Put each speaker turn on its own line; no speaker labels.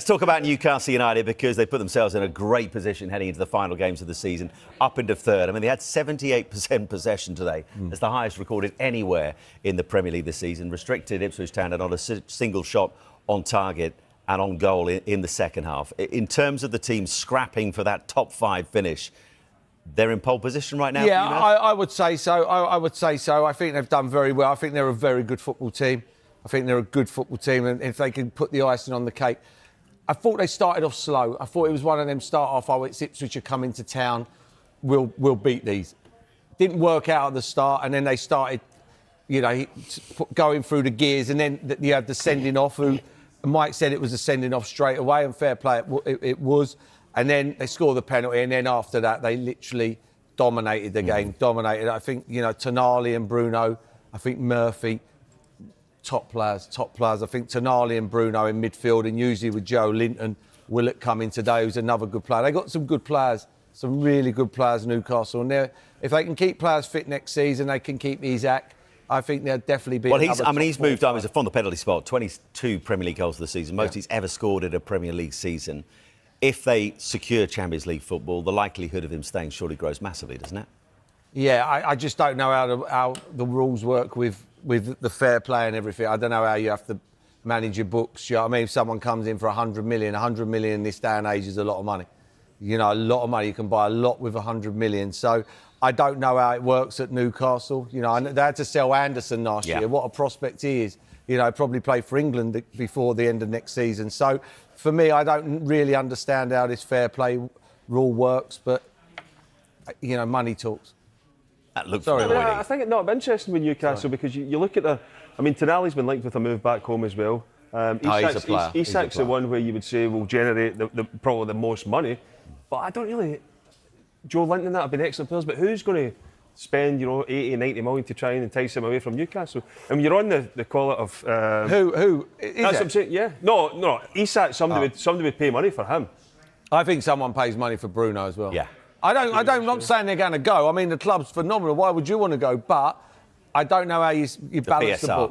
Let's talk about Newcastle United because they put themselves in a great position heading into the final games of the season, up into third. I mean, they had 78% possession today. That's the highest recorded anywhere in the Premier League this season. Restricted Ipswich Town and not a single shot on target and on goal in the second half. In terms of the team scrapping for that top 5 finish, they're in pole position right now?
Yeah, I would say so. I would say so. I think they've done very well. I think they're a very good football team. And if they can put the icing on the cake. I thought they started off slow. I thought it was one of them start off, oh, it's Ipswich are coming to town, we'll beat these. Didn't work out at the start, and then they started, going through the gears, and then you had the sending off, who Mike said it was a sending off straight away, and fair play, it was. And then they scored the penalty, and then after that, they literally dominated the game, dominated. I think, Tonali and Bruno, I think Murphy, top players. I think Tonali and Bruno in midfield, and usually with Joe Linton, Willett coming today, who's another good player. They got some good players, some really good players, Newcastle. And if they can keep players fit next season, they can keep Isak. I think they'll definitely be.
Well, he's moved on. He's from the penalty spot. 22 Premier League goals of the season, most he's ever scored in a Premier League season. If they secure Champions League football, the likelihood of him staying surely grows massively, doesn't it?
Yeah, I just don't know how the rules work with the fair play and everything. I don't know how you have to manage your books. You know what I mean? If someone comes in for 100 million in this day and age is a lot of money. A lot of money. You can buy a lot with 100 million. So I don't know how it works at Newcastle. They had to sell Anderson last year. What a prospect he is. Probably play for England before the end of next season. So for me, I don't really understand how this fair play rule works, but, money talks.
I think it's not interesting with Newcastle because you look at Tonali's been linked with a move back home as well. Isak's the one where you would say will generate probably the most money, but I don't really. Joe Linton and that have been excellent players, but who's going to spend 80, 90 million to try and entice him away from Newcastle? I mean, you're on the call of
who?
That's what I'm saying. Yeah, no. Isak, somebody would pay money for him.
I think someone pays money for Bruno as well.
Yeah.
I'm not saying they're going to go. I mean, the club's phenomenal. Why would you want to go? But I don't know how you balance the book.